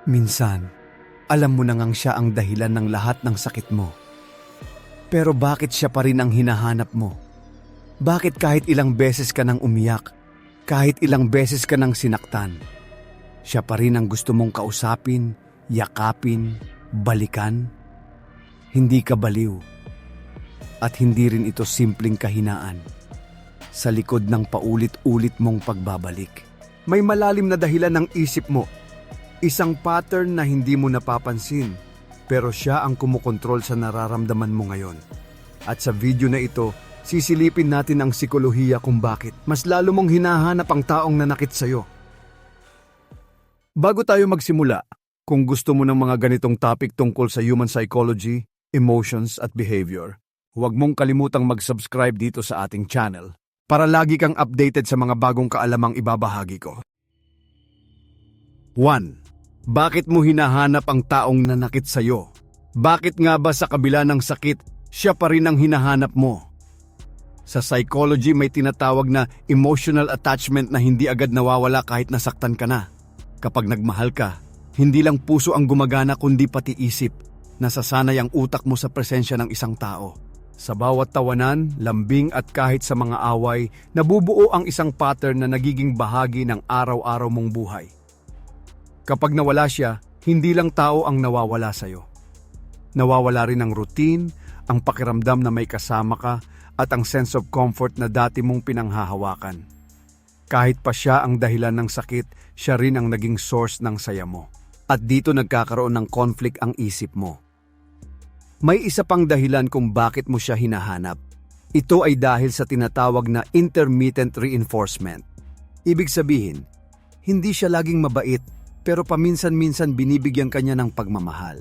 Minsan, alam mo na ngang siya ang dahilan ng lahat ng sakit mo. Pero bakit siya pa rin ang hinahanap mo? Bakit kahit ilang beses ka nang umiyak, kahit ilang beses ka nang sinaktan, siya pa rin ang gusto mong kausapin, yakapin, balikan? Hindi ka baliw. At hindi rin ito simpleng kahinaan. Sa likod ng paulit-ulit mong pagbabalik, may malalim na dahilan ng isip mo. Isang pattern na hindi mo napapansin, pero siya ang kumukontrol sa nararamdaman mo ngayon. At sa video na ito, sisilipin natin ang psikolohiya kung bakit mas lalo mong hinahanap ang taong nanakit sa'yo. Bago tayo magsimula, kung gusto mo ng mga ganitong topic tungkol sa human psychology, emotions at behavior, huwag mong kalimutang mag-subscribe dito sa ating channel para lagi kang updated sa mga bagong kaalamang ibabahagi ko. 1. Bakit mo hinahanap ang taong nanakit sa'yo? Bakit nga ba sa kabila ng sakit, siya pa rin ang hinahanap mo? Sa psychology may tinatawag na emotional attachment na hindi agad nawawala kahit nasaktan ka na. Kapag nagmahal ka, hindi lang puso ang gumagana kundi pati isip. Nasasanay ang utak mo sa presensya ng isang tao. Sa bawat tawanan, lambing at kahit sa mga away, nabubuo ang isang pattern na nagiging bahagi ng araw-araw mong buhay. Kapag nawala siya, hindi lang tao ang nawawala sa'yo. Nawawala rin ang routine, ang pakiramdam na may kasama ka, at ang sense of comfort na dati mong pinanghahawakan. Kahit pa siya ang dahilan ng sakit, siya rin ang naging source ng saya mo. At dito nagkakaroon ng conflict ang isip mo. May isa pang dahilan kung bakit mo siya hinahanap. Ito ay dahil sa tinatawag na intermittent reinforcement. Ibig sabihin, hindi siya laging mabait, pero paminsan-minsan binibigyan kanya ng pagmamahal.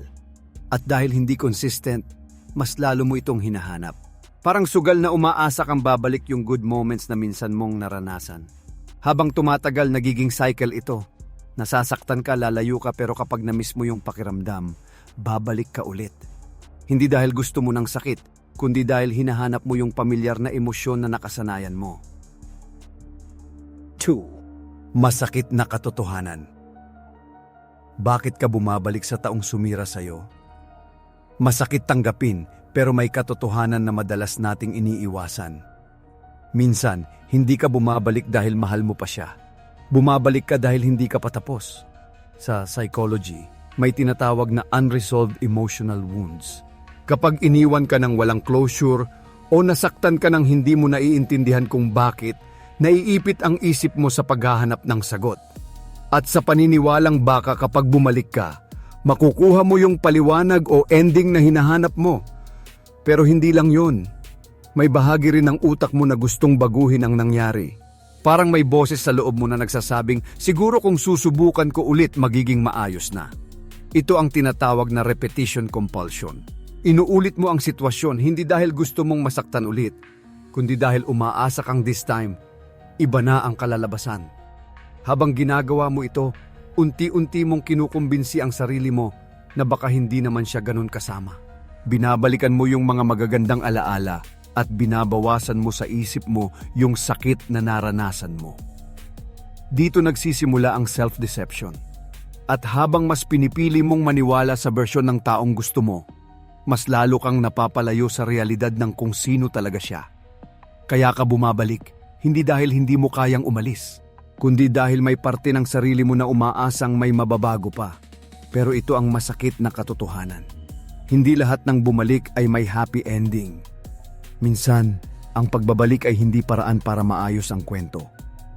At dahil hindi consistent, mas lalo mo itong hinahanap. Parang sugal na umaasa kang babalik yung good moments na minsan mong naranasan. Habang tumatagal, nagiging cycle ito. Nasasaktan ka, lalayo ka, pero kapag na-miss mo yung pakiramdam, babalik ka ulit. Hindi dahil gusto mo ng sakit, kundi dahil hinahanap mo yung pamilyar na emosyon na nakasanayan mo. 2. Masakit na katotohanan. Bakit ka bumabalik sa taong sumira sa'yo? Masakit tanggapin, pero may katotohanan na madalas nating iniiwasan. Minsan, hindi ka bumabalik dahil mahal mo pa siya. Bumabalik ka dahil hindi ka patapos. Sa psychology, may tinatawag na unresolved emotional wounds. Kapag iniwan ka ng walang closure o nasaktan ka ng hindi mo naiintindihan kung bakit, naiipit ang isip mo sa paghahanap ng sagot. At sa paniniwalang baka kapag bumalik ka, makukuha mo yung paliwanag o ending na hinahanap mo. Pero hindi lang yun. May bahagi rin ng utak mo na gustong baguhin ang nangyari. Parang may boses sa loob mo na nagsasabing, siguro kung susubukan ko ulit magiging maayos na. Ito ang tinatawag na repetition compulsion. Inuulit mo ang sitwasyon hindi dahil gusto mong masaktan ulit, kundi dahil umaasa kang this time, iba na ang kalalabasan. Habang ginagawa mo ito, unti-unti mong kinukumbinsi ang sarili mo na baka hindi naman siya ganun kasama. Binabalikan mo yung mga magagandang alaala at binabawasan mo sa isip mo yung sakit na naranasan mo. Dito nagsisimula ang self-deception. At habang mas pinipili mong maniwala sa bersyon ng taong gusto mo, mas lalo kang napapalayo sa realidad ng kung sino talaga siya. Kaya ka bumabalik, hindi dahil hindi mo kayang umalis, kundi dahil may parte ng sarili mo na umaasang may mababago pa. Pero ito ang masakit na katotohanan. Hindi lahat ng bumalik ay may happy ending. Minsan, ang pagbabalik ay hindi paraan para maayos ang kwento,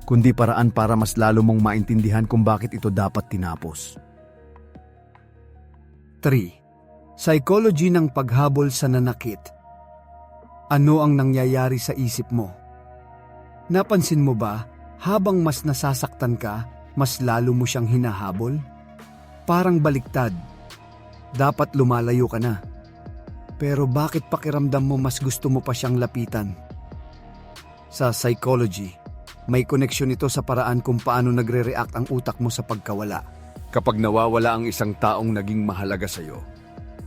kundi paraan para mas lalo mong maintindihan kung bakit ito dapat tinapos. 3. Psychology ng paghabol sa nanakit. Ano ang nangyayari sa isip mo? Napansin mo ba, habang mas nasasaktan ka, mas lalo mo siyang hinahabol? Parang baliktad. Dapat lumalayo ka na. Pero bakit pakiramdam mo mas gusto mo pa siyang lapitan? Sa psychology, may koneksyon ito sa paraan kung paano nagre-react ang utak mo sa pagkawala. Kapag nawawala ang isang taong naging mahalaga sa'yo,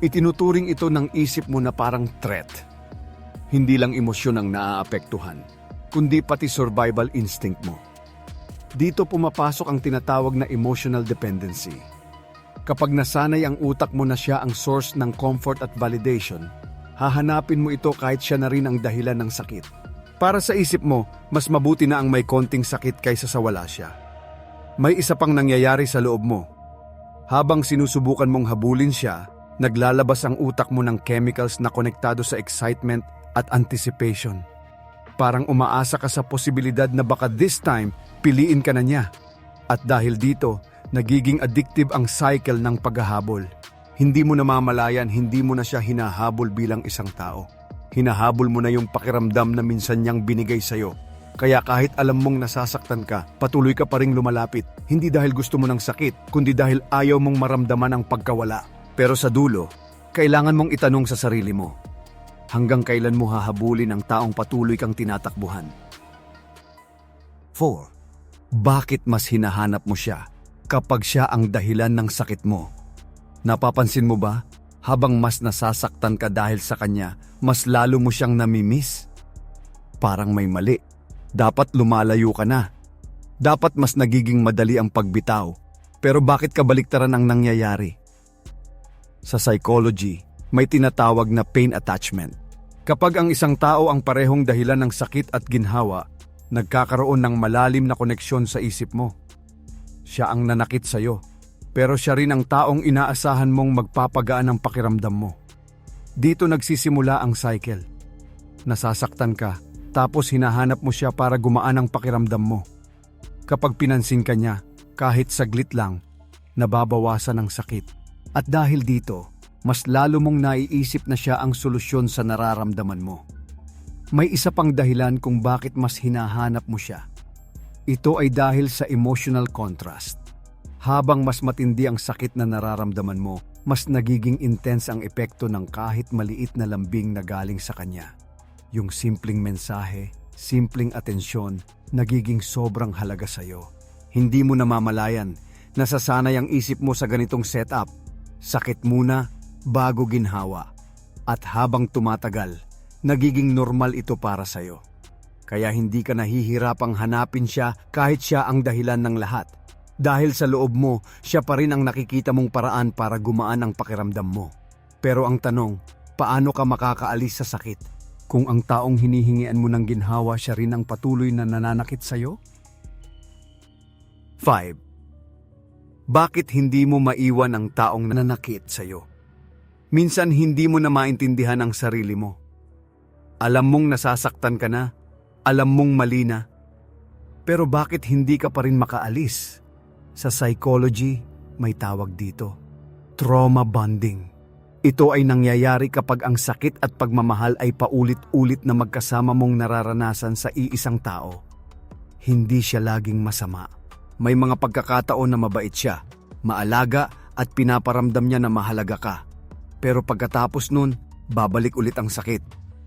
itinuturing ito ng isip mo na parang threat. Hindi lang emosyon ang naaapektuhan, kundi pati survival instinct mo. Dito pumapasok ang tinatawag na emotional dependency. Kapag nasanay ang utak mo na siya ang source ng comfort at validation, hahanapin mo ito kahit siya na rin ang dahilan ng sakit. Para sa isip mo, mas mabuti na ang may konting sakit kaysa sa wala siya. May isa pang nangyayari sa loob mo. Habang sinusubukan mong habulin siya, naglalabas ang utak mo ng chemicals na konektado sa excitement at anticipation. Parang umaasa ka sa posibilidad na baka this time, piliin ka na niya. At dahil dito, nagiging addictive ang cycle ng paghahabol. Hindi mo namamalayan, hindi mo na siya hinahabol bilang isang tao. Hinahabol mo na yung pakiramdam na minsan niyang binigay sa'yo. Kaya kahit alam mong nasasaktan ka, patuloy ka pa ring lumalapit. Hindi dahil gusto mo ng sakit, kundi dahil ayaw mong maramdaman ang pagkawala. Pero sa dulo, kailangan mong itanong sa sarili mo, hanggang kailan mo hahabulin ang taong patuloy kang tinatakbuhan? 4. Bakit mas hinahanap mo siya kapag siya ang dahilan ng sakit mo? Napapansin mo ba? Habang mas nasasaktan ka dahil sa kanya, mas lalo mo siyang namimiss? Parang may mali. Dapat lumalayo ka na. Dapat mas nagiging madali ang pagbitaw. Pero bakit kabaliktaran ang nangyayari? Sa psychology, may tinatawag na pain attachment. Kapag ang isang tao ang parehong dahilan ng sakit at ginhawa, nagkakaroon ng malalim na koneksyon sa isip mo. Siya ang nanakit sa'yo, pero siya rin ang taong inaasahan mong magpapagaan ang pakiramdam mo. Dito nagsisimula ang cycle. Nasasaktan ka, tapos hinahanap mo siya para gumaan ang pakiramdam mo. Kapag pinansin ka niya, kahit saglit lang, nababawasan ang sakit. At dahil dito, mas lalo mong naiisip na siya ang solusyon sa nararamdaman mo. May isa pang dahilan kung bakit mas hinahanap mo siya. Ito ay dahil sa emotional contrast. Habang mas matindi ang sakit na nararamdaman mo, mas nagiging intense ang epekto ng kahit maliit na lambing na galing sa kanya. Yung simpleng mensahe, simpleng atensyon, nagiging sobrang halaga sa'yo. Hindi mo namamalayan, nasasanay ang isip mo sa ganitong setup. Sakit muna, bago ginhawa. At habang tumatagal, nagiging normal ito para sa'yo. Kaya hindi ka nahihirapang hanapin siya kahit siya ang dahilan ng lahat. Dahil sa loob mo, siya pa rin ang nakikita mong paraan para gumaan ang pakiramdam mo. Pero ang tanong, paano ka makakaalis sa sakit? Kung ang taong hinihingian mo ng ginhawa siya rin ang patuloy na nananakit sa'yo? 5. Bakit hindi mo maiwan ang taong nananakit sa'yo? Minsan hindi mo na maintindihan ang sarili mo. Alam mong nasasaktan ka na, alam mong mali na, pero bakit hindi ka pa rin makaalis? Sa psychology, may tawag dito, trauma bonding. Ito ay nangyayari kapag ang sakit at pagmamahal ay paulit-ulit na magkasama mong nararanasan sa iisang tao. Hindi siya laging masama. May mga pagkakataon na mabait siya, maalaga at pinaparamdam niya na mahalaga ka. Pero pagkatapos nun, babalik ulit ang sakit.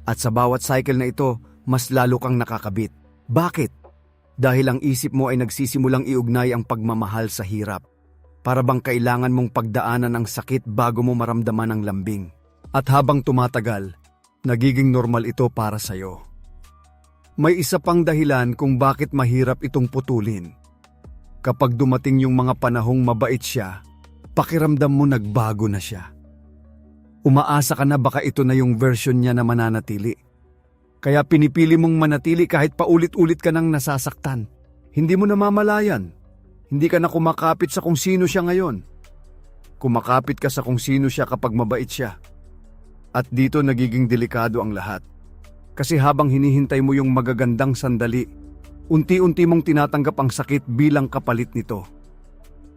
At sa bawat cycle na ito, mas lalo kang nakakabit. Bakit? Dahil ang isip mo ay nagsisimulang iugnay ang pagmamahal sa hirap. Para bang kailangan mong pagdaanan ang sakit bago mo maramdaman ang lambing. At habang tumatagal, nagiging normal ito para sa'yo. May isa pang dahilan kung bakit mahirap itong putulin. Kapag dumating yung mga panahong mabait siya, pakiramdam mo nagbago na siya. Umaasa ka na baka ito na yung version niya na mananatili. Kaya pinipili mong manatili kahit paulit-ulit ka nang nasasaktan. Hindi mo namamalayan. Hindi ka na kumakapit sa kung sino siya ngayon. Kumakapit ka sa kung sino siya kapag mabait siya. At dito nagiging delikado ang lahat. Kasi habang hinihintay mo yung magagandang sandali, unti-unti mong tinatanggap ang sakit bilang kapalit nito.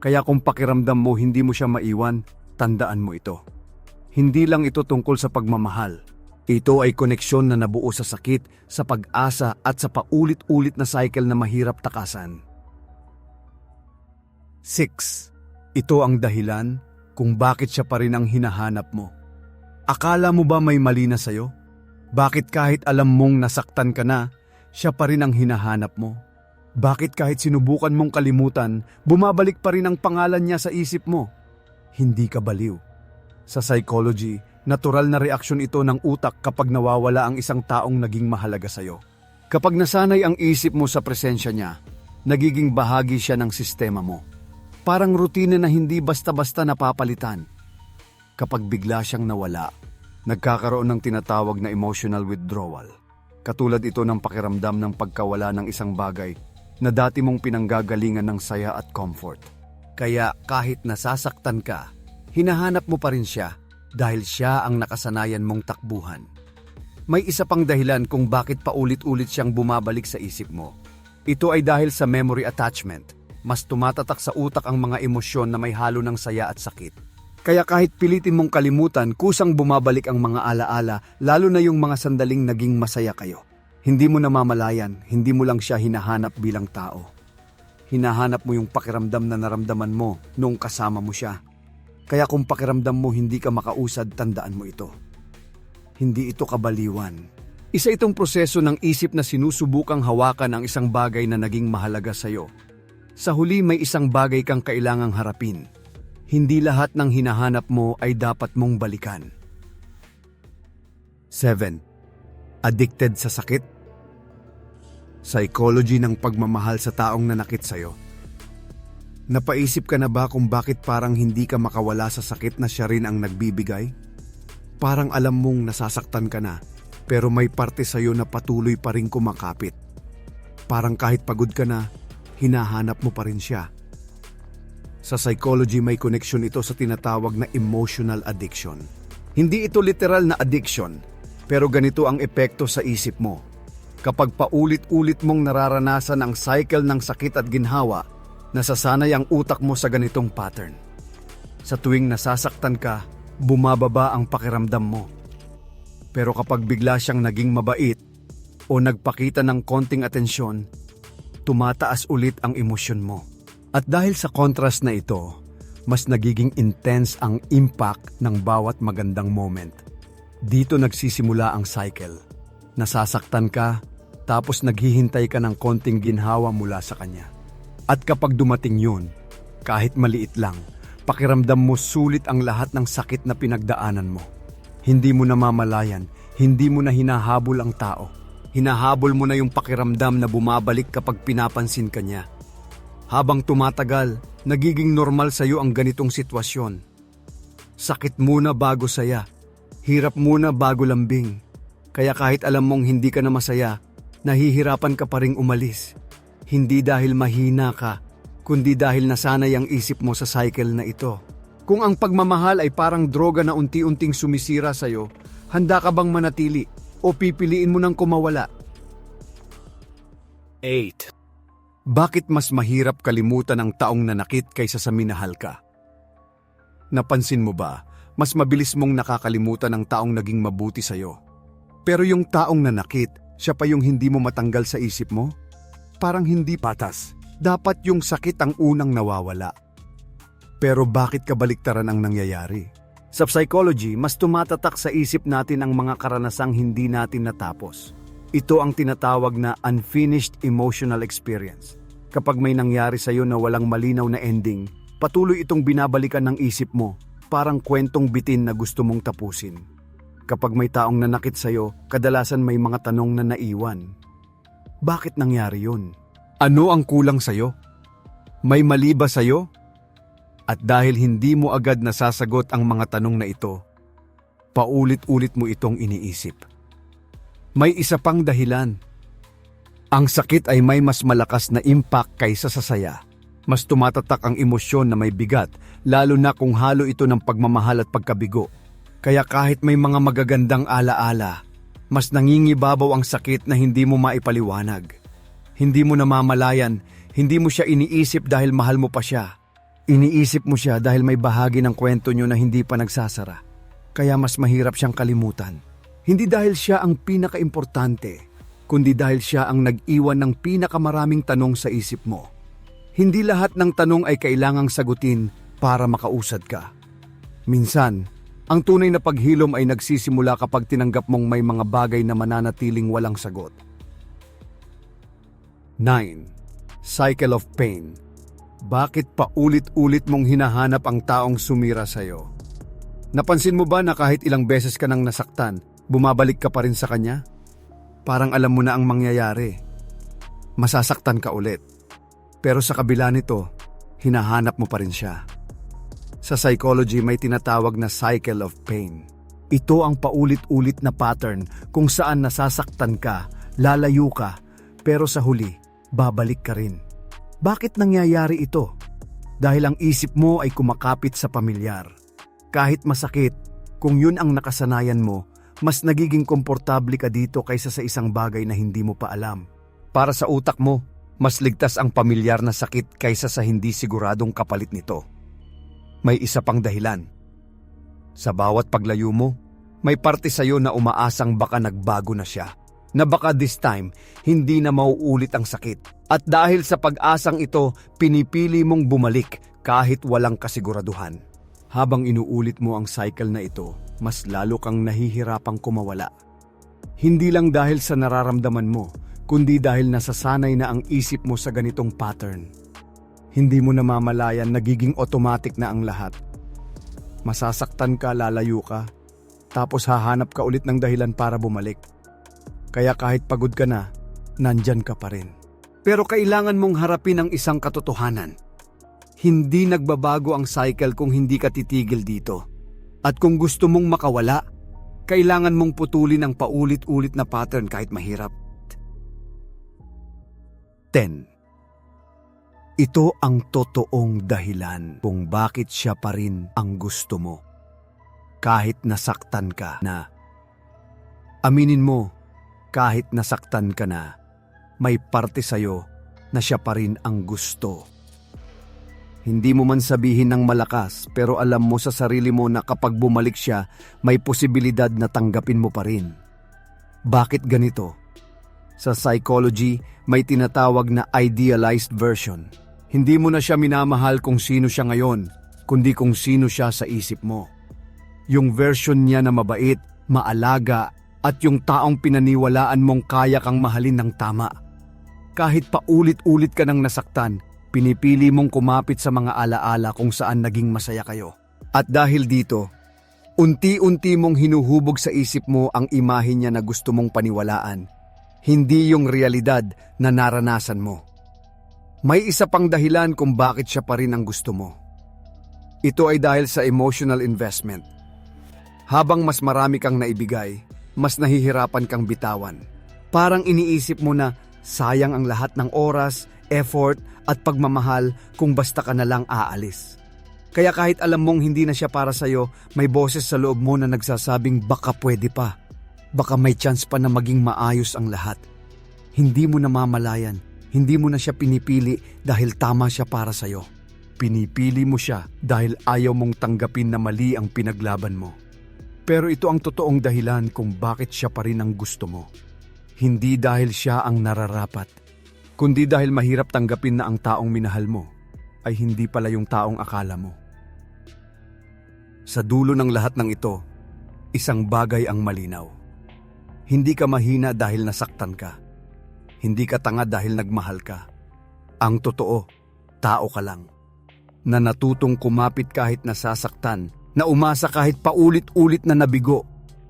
Kaya kung pakiramdam mo hindi mo siya maiwan, tandaan mo ito. Hindi lang ito tungkol sa pagmamahal. Ito ay koneksyon na nabuo sa sakit, sa pag-asa at sa paulit-ulit na cycle na mahirap takasan. 6. Ito ang dahilan kung bakit siya pa rin ang hinahanap mo. Akala mo ba may mali na sa'yo? Bakit kahit alam mong nasaktan ka na, siya pa rin ang hinahanap mo? Bakit kahit sinubukan mong kalimutan, bumabalik pa rin ang pangalan niya sa isip mo? Hindi ka baliw. Sa psychology, natural na reaksyon ito ng utak kapag nawawala ang isang taong naging mahalaga sa'yo. Kapag nasanay ang isip mo sa presensya niya, nagiging bahagi siya ng sistema mo. Parang rutina na hindi basta-basta napapalitan. Kapag bigla siyang nawala, nagkakaroon ng tinatawag na emotional withdrawal. Katulad ito ng pakiramdam ng pagkawala ng isang bagay na dati mong pinanggagalingan ng saya at comfort. Kaya kahit nasasaktan ka, hinahanap mo pa rin siya dahil siya ang nakasanayan mong takbuhan. May isa pang dahilan kung bakit paulit-ulit siyang bumabalik sa isip mo. Ito ay dahil sa memory attachment. Mas tumatatak sa utak ang mga emosyon na may halo ng saya at sakit. Kaya kahit pilitin mong kalimutan, kusang bumabalik ang mga alaala, lalo na yung mga sandaling naging masaya kayo. Hindi mo namamalayan, hindi mo lang siya hinahanap bilang tao. Hinahanap mo yung pakiramdam na naramdaman mo noong kasama mo siya. Kaya kung pakiramdam mo hindi ka makausad, tandaan mo ito. Hindi ito kabaliwan. Isa itong proseso ng isip na sinusubukang hawakan ang isang bagay na naging mahalaga sa'yo. Sa huli may isang bagay kang kailangang harapin. Hindi lahat ng hinahanap mo ay dapat mong balikan. 7. Addicted sa sakit? Psychology ng pagmamahal sa taong nanakit sa'yo. Napaisip ka na ba kung bakit parang hindi ka makawala sa sakit na siya rin ang nagbibigay? Parang alam mong nasasaktan ka na, pero may parte sa'yo na patuloy pa rin kumakapit. Parang kahit pagod ka na, hinahanap mo pa rin siya. Sa psychology may connection ito sa tinatawag na emotional addiction. Hindi ito literal na addiction, pero ganito ang epekto sa isip mo. Kapag paulit-ulit mong nararanasan ang cycle ng sakit at ginhawa, nasasanay ang utak mo sa ganitong pattern. Sa tuwing nasasaktan ka, bumababa ang pakiramdam mo. Pero kapag bigla siyang naging mabait o nagpakita ng konting atensyon, tumataas ulit ang emosyon mo. At dahil sa contrast na ito, mas nagiging intense ang impact ng bawat magandang moment. Dito nagsisimula ang cycle. Nasasaktan ka, tapos naghihintay ka ng konting ginhawa mula sa kanya. At kapag dumating yun, kahit maliit lang, pakiramdam mo sulit ang lahat ng sakit na pinagdaanan mo. Hindi mo namamalayan, hindi mo na hinahabol ang tao. Hinahabol mo na yung pakiramdam na bumabalik kapag pinapansin ka niya. Habang tumatagal, nagiging normal sa'yo ang ganitong sitwasyon. Sakit muna bago saya, hirap muna bago lambing. Kaya kahit alam mong hindi ka na masaya, nahihirapan ka pa ring umalis. Hindi dahil mahina ka, kundi dahil nasanay ang isip mo sa cycle na ito. Kung ang pagmamahal ay parang droga na unti-unting sumisira sa'yo, handa ka bang manatili o pipiliin mo nang kumawala? 8. Bakit mas mahirap kalimutan ang taong nanakit kaysa sa minahal ka? Napansin mo ba, mas mabilis mong nakakalimutan ang taong naging mabuti sa'yo? Pero yung taong nanakit, siya pa yung hindi mo matanggal sa isip mo? Parang hindi patas. Dapat yung sakit ang unang nawawala. Pero bakit kabaliktaran ang nangyayari? Sa psychology, mas tumatatak sa isip natin ang mga karanasang hindi natin natapos. Ito ang tinatawag na unfinished emotional experience. Kapag may nangyari sa'yo na walang malinaw na ending, patuloy itong binabalikan ng isip mo, parang kwentong bitin na gusto mong tapusin. Kapag may taong nanakit sa'yo, kadalasan may mga tanong na naiwan. Bakit nangyari yun? Ano ang kulang sa'yo? May mali ba sa'yo? At dahil hindi mo agad nasasagot ang mga tanong na ito, paulit-ulit mo itong iniisip. May isa pang dahilan. Ang sakit ay may mas malakas na impact kaysa sa saya. Mas tumatatak ang emosyon na may bigat, lalo na kung halo ito ng pagmamahal at pagkabigo. Kaya kahit may mga magagandang alaala, mas nangingibabaw ang sakit na hindi mo maipaliwanag. Hindi mo namamalayan, hindi mo siya iniisip dahil mahal mo pa siya. Iniisip mo siya dahil may bahagi ng kwento nyo na hindi pa nagsasara. Kaya mas mahirap siyang kalimutan. Hindi dahil siya ang pinakaimportante, kundi dahil siya ang nag-iwan ng pinakamaraming tanong sa isip mo. Hindi lahat ng tanong ay kailangang sagutin para makausad ka. Minsan, ang tunay na paghilom ay nagsisimula kapag tinanggap mong may mga bagay na mananatiling walang sagot. 9. Cycle of pain. Bakit paulit-ulit mong hinahanap ang taong sumira sa'yo? Napansin mo ba na kahit ilang beses ka nang nasaktan, bumabalik ka pa rin sa kanya? Parang alam mo na ang mangyayari. Masasaktan ka ulit. Pero sa kabila nito, hinahanap mo pa rin siya. Sa psychology may tinatawag na cycle of pain. Ito ang paulit-ulit na pattern kung saan nasasaktan ka, lalayo ka, pero sa huli, babalik ka rin. Bakit nangyayari ito? Dahil ang isip mo ay kumakapit sa pamilyar. Kahit masakit, kung yun ang nakasanayan mo, mas nagiging komportable ka dito kaysa sa isang bagay na hindi mo pa alam. Para sa utak mo, mas ligtas ang pamilyar na sakit kaysa sa hindi siguradong kapalit nito. May isa pang dahilan. Sa bawat paglayo mo, may parte sa'yo na umaasang baka nagbago na siya. Na baka this time, hindi na mauulit ang sakit. At dahil sa pag-asang ito, pinipili mong bumalik kahit walang kasiguraduhan. Habang inuulit mo ang cycle na ito, mas lalo kang nahihirapang kumawala. Hindi lang dahil sa nararamdaman mo, kundi dahil nasasanay na ang isip mo sa ganitong pattern. Hindi mo namamalayan, nagiging automatic na ang lahat. Masasaktan ka, lalayo ka, tapos hahanap ka ulit ng dahilan para bumalik. Kaya kahit pagod ka na, nandyan ka pa rin. Pero kailangan mong harapin ang isang katotohanan. Hindi nagbabago ang cycle kung hindi ka titigil dito. At kung gusto mong makawala, kailangan mong putulin ang paulit-ulit na pattern kahit mahirap. 10. Ito ang totoong dahilan kung bakit siya pa rin ang gusto mo. Kahit nasaktan ka na. Aminin mo, kahit nasaktan ka na, may parte sa'yo na siya pa rin ang gusto. Hindi mo man sabihin ng malakas, pero alam mo sa sarili mo na kapag bumalik siya, may posibilidad na tanggapin mo pa rin. Bakit ganito? Sa psychology, may tinatawag na idealized version. Hindi mo na siya minamahal kung sino siya ngayon, kundi kung sino siya sa isip mo. Yung version niya na mabait, maalaga, at yung taong pinaniwalaan mong kaya kang mahalin ng tama. Kahit paulit-ulit ka nang nasaktan, pinipili mong kumapit sa mga alaala kung saan naging masaya kayo. At dahil dito, unti-unti mong hinuhubog sa isip mo ang imahe niya na gusto mong paniwalaan. Hindi yung realidad na naranasan mo. May isa pang dahilan kung bakit siya pa rin ang gusto mo. Ito ay dahil sa emotional investment. Habang mas marami kang naibigay, mas nahihirapan kang bitawan. Parang iniisip mo na sayang ang lahat ng oras, effort at pagmamahal kung basta ka na lang aalis. Kaya kahit alam mong hindi na siya para sa'yo, may boses sa loob mo na nagsasabing baka pwede pa. Baka may chance pa na maging maayos ang lahat. Hindi mo namamalayan, hindi mo na siya pinipili dahil tama siya para sa'yo. Pinipili mo siya dahil ayaw mong tanggapin na mali ang pinaglaban mo. Pero ito ang totoong dahilan kung bakit siya pa rin ang gusto mo. Hindi dahil siya ang nararapat, kundi dahil mahirap tanggapin na ang taong minahal mo ay hindi pala yung taong akala mo. Sa dulo ng lahat ng ito, isang bagay ang malinaw. Hindi ka mahina dahil nasaktan ka. Hindi ka tanga dahil nagmahal ka. Ang totoo, tao ka lang. Na natutong kumapit kahit nasasaktan, na umasa kahit paulit-ulit na nabigo.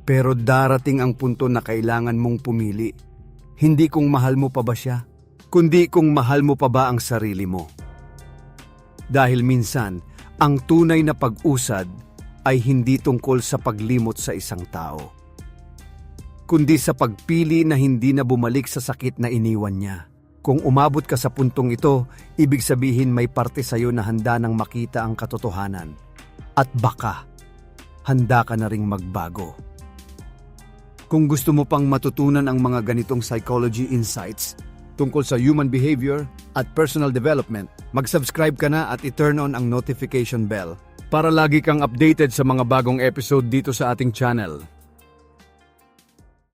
Pero darating ang punto na kailangan mong pumili. Hindi kung mahal mo pa ba siya, kundi kung mahal mo pa ba ang sarili mo. Dahil minsan, ang tunay na pag-usad ay hindi tungkol sa paglimot sa isang tao, kundi sa pagpili na hindi na bumalik sa sakit na iniwan niya. Kung umabot ka sa puntong ito, ibig sabihin may parte sa'yo na handa nang makita ang katotohanan. At baka, handa ka na ring magbago. Kung gusto mo pang matutunan ang mga ganitong psychology insights tungkol sa human behavior at personal development, mag-subscribe ka na at i-turn on ang notification bell para lagi kang updated sa mga bagong episode dito sa ating channel.